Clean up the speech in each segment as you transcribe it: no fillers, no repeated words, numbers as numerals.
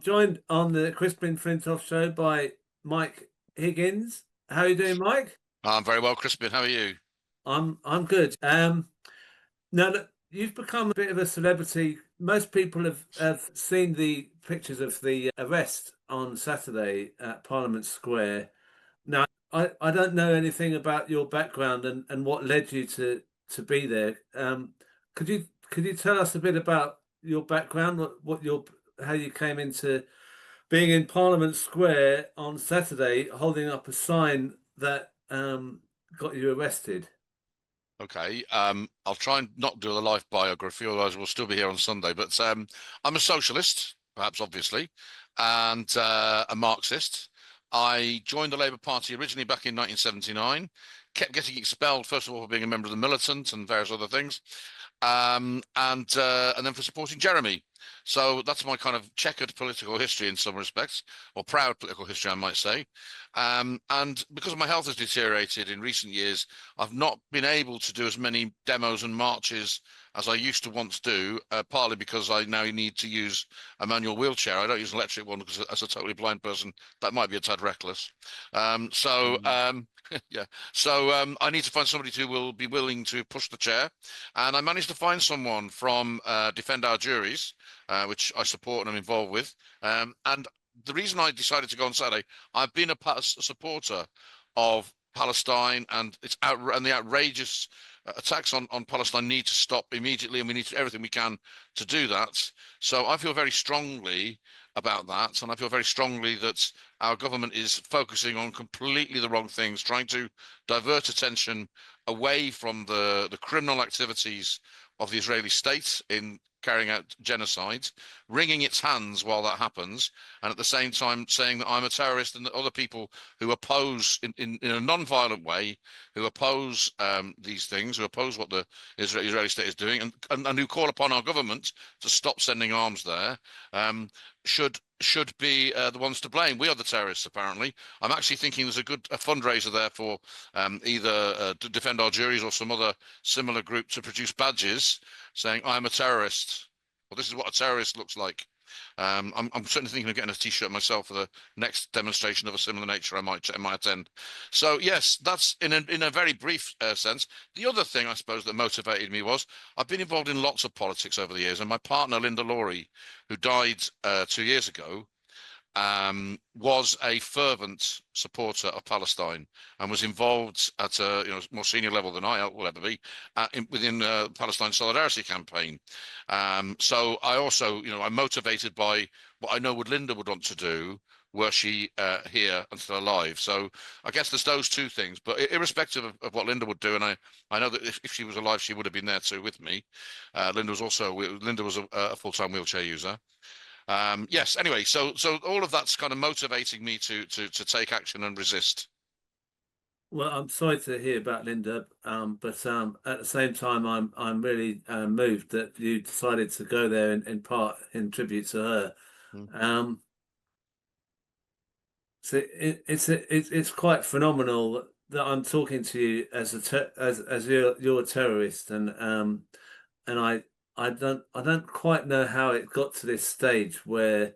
Joined on the Crispin Flintoff show by Mike Higgins. How are you doing, Mike? I'm very well, Crispin. How are you? I'm good. Now that you've become a bit of a celebrity, most people have seen the pictures of the arrest on Saturday at Parliament Square. Now, I don't know anything about your background and what led you to be there. Could you tell us a bit about your background, what your how you came into being in Parliament Square on Saturday, holding up a sign that got you arrested? Okay. I'll try and not do a life biography, otherwise we'll still be here on Sunday. But I'm a socialist, perhaps obviously, and a Marxist. I joined the Labour Party originally back in 1979, kept getting expelled, first of all, for being a member of the militant and various other things, and then for supporting Jeremy. So that's my kind of checkered political history in some respects, or proud political history, I might say. And because my health has deteriorated in recent years, I've not been able to do as many demos and marches as I used to once do, partly because I now need to use a manual wheelchair. I don't use an electric one because as a totally blind person, that might be a tad reckless. Um, so Mm. um, yeah, so I need to find somebody who will be willing to push the chair, and I managed to find someone from Defend Our Juries, which I support and I'm involved with. And the reason I decided to go on Saturday, I've been a supporter of Palestine, and and the outrageous attacks on Palestine need to stop immediately, and we need to do everything we can to do that. So I feel very strongly about that, and I feel very strongly that our government is focusing on completely the wrong things, trying to divert attention away from the criminal activities of the Israeli state in carrying out genocide, wringing its hands while that happens, and at the same time saying that I'm a terrorist and that other people who oppose in a non-violent way, who oppose these things, who oppose what the Israeli state is doing, and who call upon our government to stop sending arms there, um, should be the ones to blame. We are the terrorists, apparently. I'm actually thinking there's a fundraiser there for either to Defend Our Juries or some other similar group to produce badges saying I'm a terrorist. Well, this is what a terrorist looks like. I'm certainly thinking of getting a T-shirt myself for the next demonstration of a similar nature I might attend. So yes, that's in a very brief sense. The other thing I suppose that motivated me was I've been involved in lots of politics over the years, and my partner Linda Laurie, who died 2 years ago, was a fervent supporter of Palestine and was involved at a more senior level than I will ever be within the Palestine Solidarity Campaign. So I also, I'm motivated by what I know what Linda would want to do were she here and still alive. So I guess there's those two things, but irrespective of what Linda would do, and I know that if she was alive, she would have been there too with me. Linda was a full-time wheelchair user. Yes, anyway, so all of that's kind of motivating me to take action and resist. Well, I'm sorry to hear about Linda, but at the same time, I'm really moved that you decided to go there in part in tribute to her. Mm. Um, so it's quite phenomenal that I'm talking to you as as you're a terrorist, and I don't quite know how it got to this stage where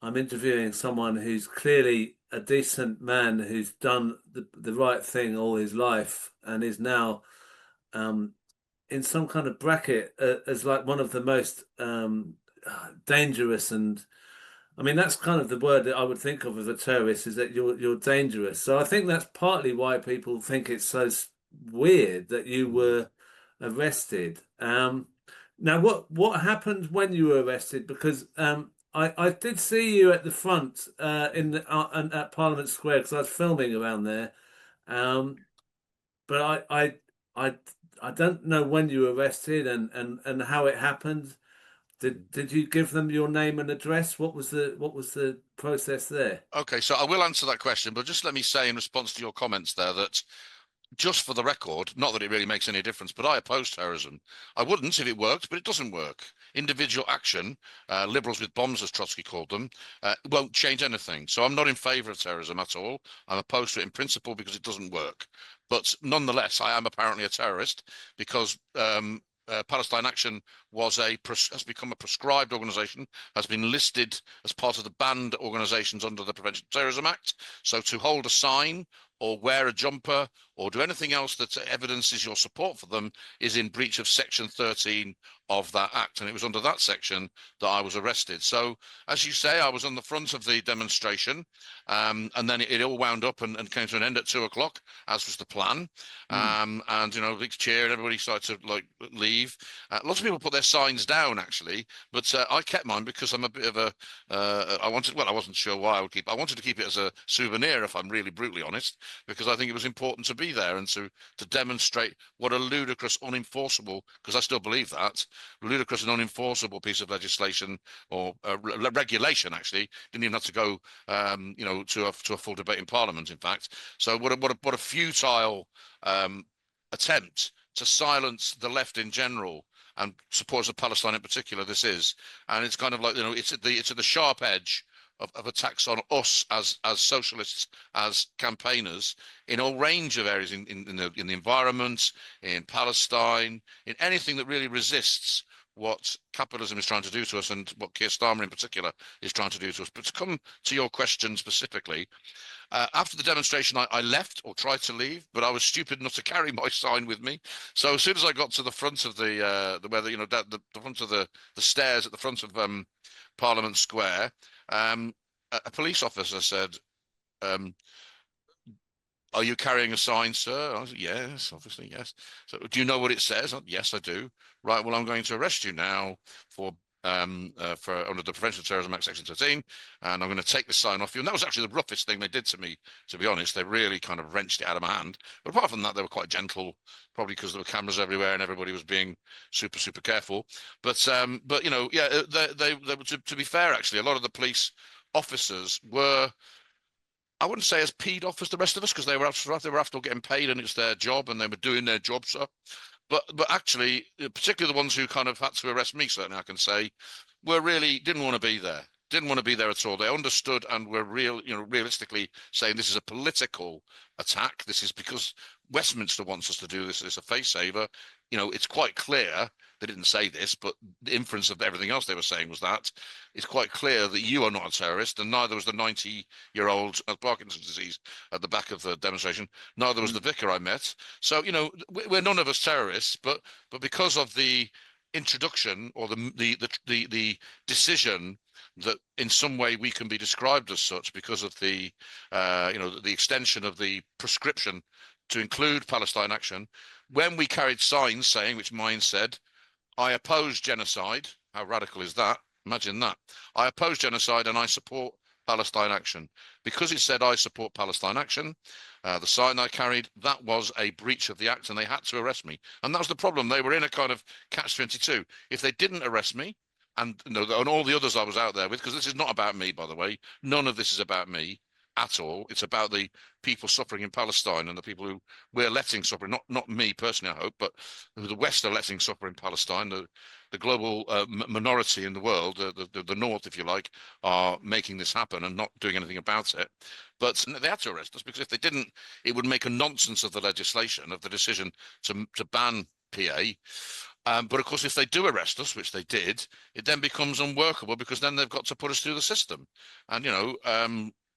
I'm interviewing someone who's clearly a decent man who's done the right thing all his life and is now um, in some kind of bracket as like one of the most dangerous, and I mean that's kind of the word that I would think of as a terrorist, is that you're dangerous. So I think that's partly why people think it's so weird that you were arrested. Now, what happened when you were arrested? Because I did see you at the front in at Parliament Square because I was filming around there. Um, but I I don't know when you were arrested and how it happened. Did you give them your name and address? What was the process there? Okay, so I will answer that question, but just let me say in response to your comments there that just for the record, not that it really makes any difference, but I oppose terrorism. I wouldn't if it worked, but it doesn't work. Individual action, liberals with bombs, as Trotsky called them, won't change anything. So I'm not in favour of terrorism at all. I'm opposed to it in principle because it doesn't work. But nonetheless, I am apparently a terrorist because Palestine Action has become a proscribed organisation, has been listed as part of the banned organisations under the Prevention of Terrorism Act. So to hold a sign or wear a jumper or do anything else that evidences your support for them is in breach of Section 13 of that act. And it was under that section that I was arrested. So, as you say, I was on the front of the demonstration, and then it all wound up and came to an end at 2 o'clock, as was the plan. Mm. And, big cheer, and everybody started to leave. Lots of people put their signs down, actually, but I kept mine because I'm a bit of I wasn't sure why I wanted to keep it as a souvenir, if I'm really brutally honest, because I think it was important to be there and to demonstrate what a ludicrous, unenforceable, because I still believe that, ludicrous and unenforceable piece of legislation or regulation, actually, didn't even have to go, to a full debate in Parliament, in fact. So what a futile attempt to silence the left in general and supporters of Palestine in particular this is. And it's kind of like, it's at the sharp edge of attacks on us as socialists, as campaigners in a range of areas, in the environment, in Palestine, in anything that really resists what capitalism is trying to do to us and what Keir Starmer in particular is trying to do to us. But to come to your question specifically, after the demonstration, I left or tried to leave, but I was stupid enough to carry my sign with me. So as soon as I got to the front of the front of the stairs at the front of Parliament Square, a police officer said, "Are you carrying a sign, sir?" I said, "Yes, obviously, yes." "So do you know what it says?" "Yes, I do." "Right, well, I'm going to arrest you now for under the Prevention of Terrorism Act, Section 13, and I'm going to take the sign off you." And that was actually the roughest thing they did to me, to be honest. They really kind of wrenched it out of my hand. But apart from that, they were quite gentle, probably because there were cameras everywhere and everybody was being super, super careful. But yeah, to be fair, actually, a lot of the police officers were, I wouldn't say as peed off as the rest of us, because they were after getting paid and it's their job and they were doing their job, sir. But actually, particularly the ones who kind of had to arrest me, certainly I can say, were really didn't want to be there. Didn't want to be there at all. They understood and were realistically saying this is a political attack. This is because Westminster wants us to do this. It's a face saver. It's quite clear. They didn't say this, but the inference of everything else they were saying was that it's quite clear that you are not a terrorist, and neither was the 90-year-old with Parkinson's disease at the back of the demonstration. Neither was the vicar I met. So we're none of us terrorists, but because of the introduction or the decision that in some way we can be described as such because of the extension of the prescription to include Palestine Action, when we carried signs saying, which mine said, "I oppose genocide." How radical is that? Imagine that. "I oppose genocide and I support Palestine Action." Because it said I support Palestine Action, the sign I carried, that was a breach of the act and they had to arrest me. And that was the problem. They were in a kind of catch-22. If they didn't arrest me, and all the others I was out there with, because this is not about me, by the way. None of this is about me at all. It's about the people suffering in Palestine and the people who we're letting suffer. Not me personally, I hope, but the West are letting suffer in Palestine. The global minority in the world, the North, if you like, are making this happen and not doing anything about it. But they had to arrest us because if they didn't, it would make a nonsense of the legislation, of the decision to ban PA. But of course, if they do arrest us, which they did, it then becomes unworkable because then they've got to put us through the system. And,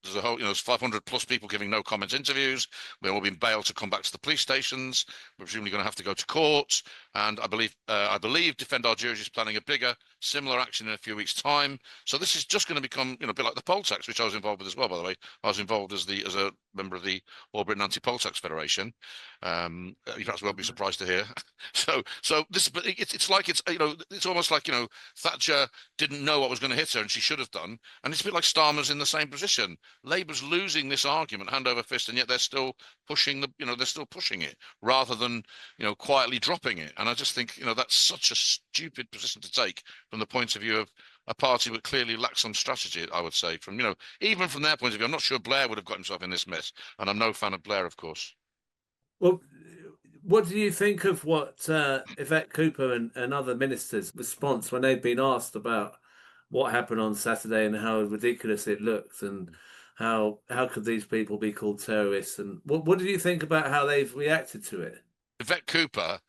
there's a whole, there's 500 plus people giving no comment interviews. We're all being bailed to come back to the police stations. We're presumably going to have to go to court. And I believe Defend Our Juries is planning a bigger, similar action in a few weeks' time. So this is just going to become, a bit like the poll tax, which I was involved with as well, by the way. I was involved as a member of the All Britain Anti-Poll Tax Federation. You perhaps won't be surprised to hear. But it's almost like, Thatcher didn't know what was going to hit her and she should have done. And it's a bit like Starmer's in the same position. Labour's losing this argument hand over fist, and yet they're still pushing it rather than, quietly dropping it. And I just think, that's such a stupid position to take from the point of view of a party that clearly lacks some strategy, I would say, from, even from their point of view. I'm not sure Blair would have got himself in this mess, and I'm no fan of Blair, of course. Well, what do you think of what Yvette Cooper and other ministers' response when they've been asked about what happened on Saturday and how ridiculous it looked and how could these people be called terrorists? And what do you think about how they've reacted to it? Yvette Cooper,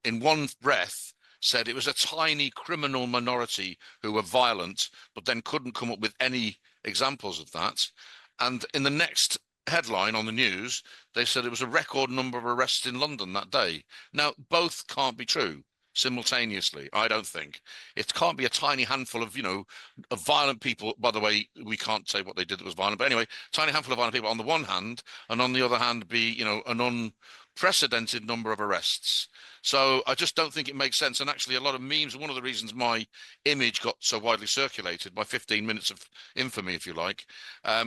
in one breath, said it was a tiny criminal minority who were violent, but then couldn't come up with any examples of that. And in the next headline on the news, they said it was a record number of arrests in London that day. Now, both can't be true simultaneously, I don't think. It can't be a tiny handful of, of violent people. By the way, we can't say what they did that was violent, but anyway, tiny handful of violent people on the one hand, and on the other hand, be, an unprecedented number of arrests. So I just don't think it makes sense. And actually, a lot of memes, one of the reasons my image got so widely circulated, my 15 minutes of infamy, if you like,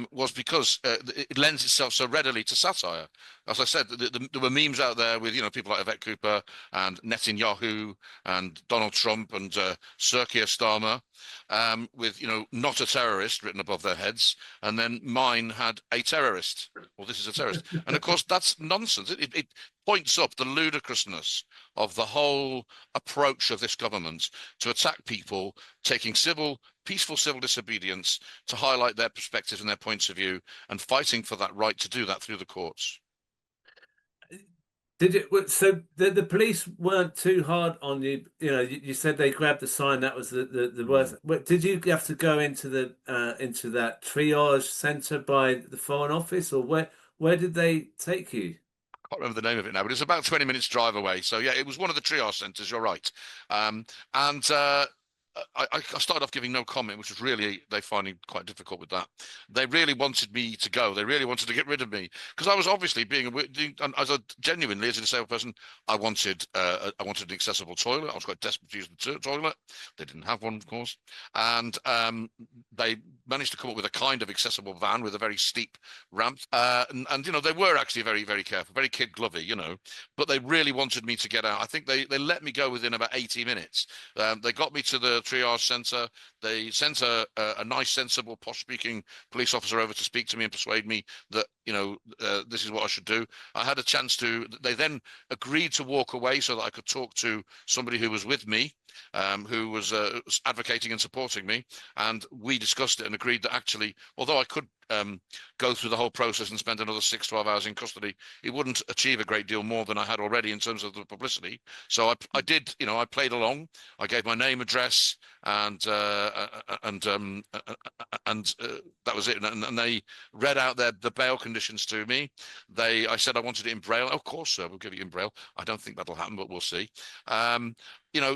was because it lends itself so readily to satire. As I said, there were memes out there with, people like Yvette Cooper and Netanyahu and Donald Trump and Sir Keir Starmer, with, not a terrorist written above their heads. And then mine had a terrorist. Well, this is a terrorist. And of course, that's nonsense. It points up the ludicrousness of the whole approach of this government to attack people taking peaceful civil disobedience to highlight their perspectives and their points of view and fighting for that right to do that through the courts. Did it? So the police weren't too hard on you. You said they grabbed the sign. That was the worst. Did you have to go into into that triage center by the Foreign Office, or where did they take you? I can't remember the name of it now, but it's about 20 minutes drive away. So yeah, it was one of the triage centres. You're right. And I started off giving no comment, which was really, they finding quite difficult with that. They really wanted me to go. They really wanted to get rid of me because I was obviously as a genuinely as a disabled person, I wanted an accessible toilet. I was quite desperate to use the toilet. They didn't have one, of course, and they managed to come up with a kind of accessible van with a very steep ramp. And they were actually very, very careful, very kid glovey, but they really wanted me to get out. I think they let me go within about 80 minutes. They got me to the triage center. They sent a nice, sensible, posh-speaking police officer over to speak to me and persuade me that this is what I should do. I had a chance to. They then agreed to walk away so that I could talk to somebody who was with me, who was advocating and supporting me, and we discussed it and agreed that actually, although I could go through the whole process and spend another 6-12 hours in custody, it wouldn't achieve a great deal more than I had already in terms of the publicity. So I did, I played along. I gave my name, address, and that was it. And they read out the bail conditions to me. I said I wanted it in Braille. Of course, sir, we'll give it in Braille. I don't think that'll happen, but we'll see.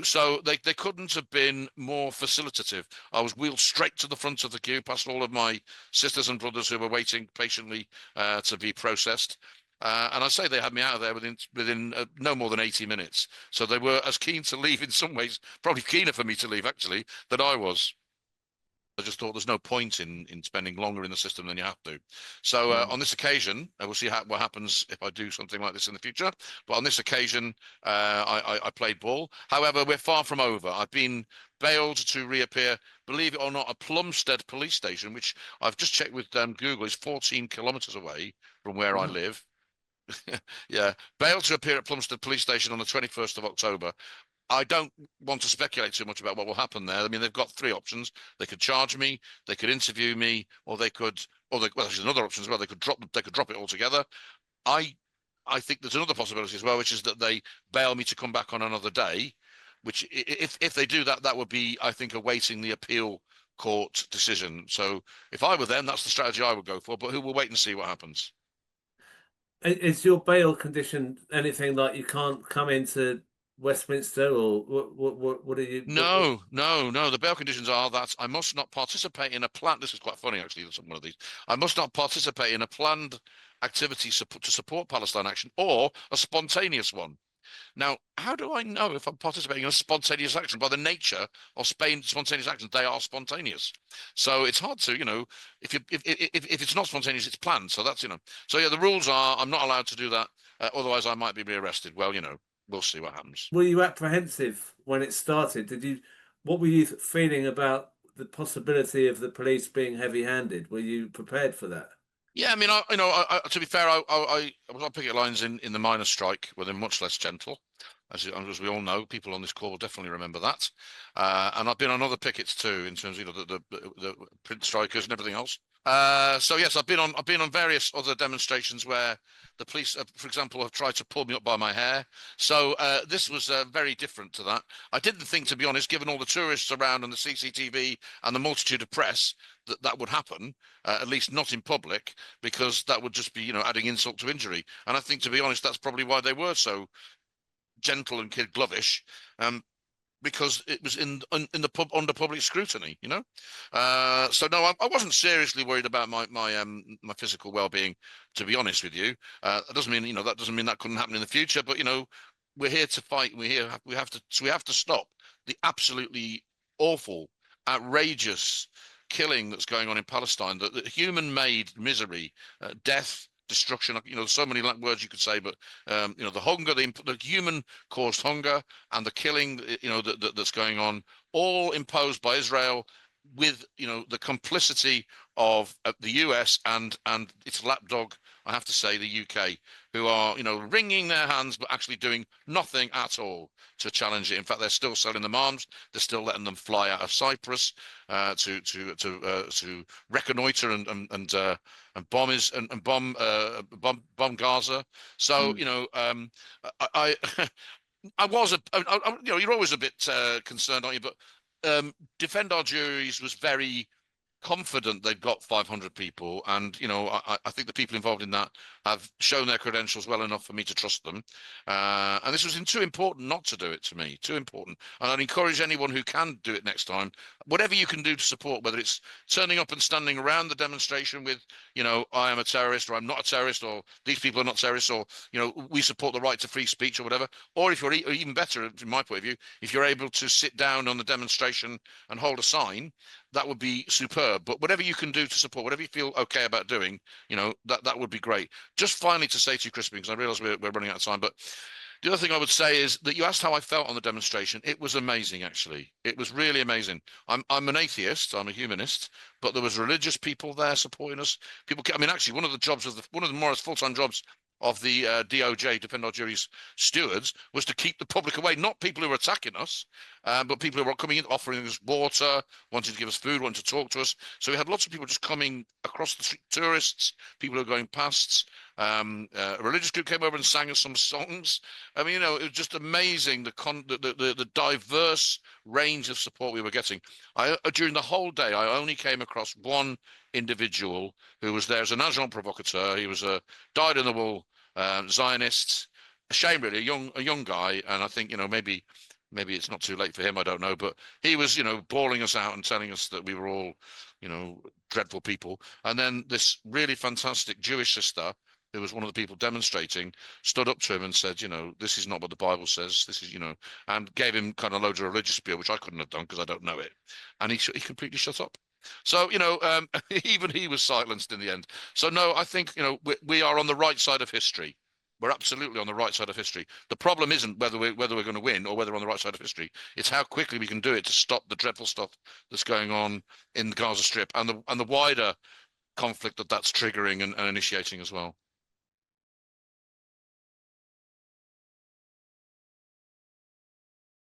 So they couldn't have been more facilitative. I was wheeled straight to the front of the queue, past all of my sisters and brothers who were waiting patiently to be processed. And I say they had me out of there within no more than 80 minutes. So they were as keen to leave in some ways, probably keener for me to leave actually, than I was. I just thought there's no point in spending longer in the system than you have to. So on this occasion, we'll see what happens if I do something like this in the future. But on this occasion, I played ball. However, we're far from over. I've been bailed to reappear, believe it or not, a Plumstead police station, which I've just checked with Google, is 14 kilometres away from where I live. Yeah, bailed to appear at Plumstead police station on the 21st of October. I don't want to speculate too much about what will happen there. I mean, they've got three options. They could charge me, they could interview me, or well, there's another option as well. They could drop it altogether. I think there's another possibility as well, which is that they bail me to come back on another day. Which, if they do that, that would be, I think, awaiting the appeal court decision. So if I were them, that's the strategy I would go for. But who will wait and see what happens. Is your bail condition anything like you can't come into Westminster, or what are you? No, no, no. The bail conditions are that I must not participate in a plan. This is quite funny, actually. That's one of these. I must not participate in a planned activity to support Palestine Action or a spontaneous one. Now, how do I know if I'm participating in a spontaneous action? By the nature of spontaneous actions, they are spontaneous. So it's hard to, if it's not spontaneous, it's planned. So that's, So yeah, the rules are I'm not allowed to do that. Otherwise, I might be rearrested. Well, we'll see what happens. Were you apprehensive when it started? What were you feeling about the possibility of the police being heavy-handed? Were you prepared for that? Yeah, I mean, to be fair, I was on picket lines in the miners' strike where they're much less gentle. as we all know, people on this call will definitely remember that. And I've been on other pickets too, in terms of the print strikers and everything else. So yes, I've been on various other demonstrations where the police, for example, have tried to pull me up by my hair. So this was very different to that. I didn't think, to be honest, given all the tourists around and the CCTV and the multitude of press, that that would happen. At least not in public, because that would just be, adding insult to injury. And I think, to be honest, that's probably why they were so gentle and kid glovish. Because it was in the pub under public scrutiny, So no, I wasn't seriously worried about my physical well-being, to be honest with you. That doesn't mean that doesn't mean that couldn't happen in the future, but we're here to fight. We have to stop the absolutely awful, outrageous killing that's going on in Palestine. The human-made misery, death, destruction. So many words you could say, but the hunger, the human-caused hunger, and the killing, that's going on, all imposed by Israel with, the complicity of the US and its lapdog, I have to say, the UK, who are, wringing their hands but actually doing nothing at all to challenge it. In fact, they're still selling them arms. They're still letting them fly out of Cyprus to reconnoiter and bomb bomb Gaza. So I I was you're always a bit concerned, aren't you? But Defend Our Juries was very confident they've got 500 people, and I think the people involved in that have shown their credentials well enough for me to trust them. And this was too important not to do it, to me, too important. And I'd encourage anyone who can do it next time, whatever you can do to support, whether it's turning up and standing around the demonstration with, I am a terrorist, or I'm not a terrorist, or these people are not terrorists, or we support the right to free speech, or whatever. Or if you're even better, from my point of view, if you're able to sit down on the demonstration and hold a sign, that would be superb. But whatever you can do to support, whatever you feel okay about doing, that would be great. Just finally to say to you, Crispin, because I realise we're running out of time, but the other thing I would say is that you asked how I felt on the demonstration. It was amazing, actually. It was really amazing. I'm an atheist. I'm a humanist, but there was religious people there supporting us. Actually, one of the more full-time jobs of the DOJ, Defend Our Jury's stewards, was to keep the public away, not people who were attacking us, but people who were coming in, offering us water, wanting to give us food, wanting to talk to us. So we had lots of people just coming across the street, tourists, people who were going past. A religious group came over and sang us some songs. It was just amazing the diverse range of support we were getting. During the whole day, I only came across one individual who was there as an agent provocateur. He was a dyed-in-the-wool Zionist. A shame, really, a young guy, and I think maybe it's not too late for him. I don't know, but he was bawling us out and telling us that we were all dreadful people. And then this really fantastic Jewish sister, who was one of the people demonstrating, stood up to him and said, this is not what the Bible says. This is, and gave him kind of loads of religious spiel, which I couldn't have done because I don't know it. And he completely shut up. So, even he was silenced in the end. So, no, I think, we are on the right side of history. We're absolutely on the right side of history. The problem isn't whether we're going to win or whether we're on the right side of history. It's how quickly we can do it to stop the dreadful stuff that's going on in the Gaza Strip and the wider conflict that's triggering and initiating as well.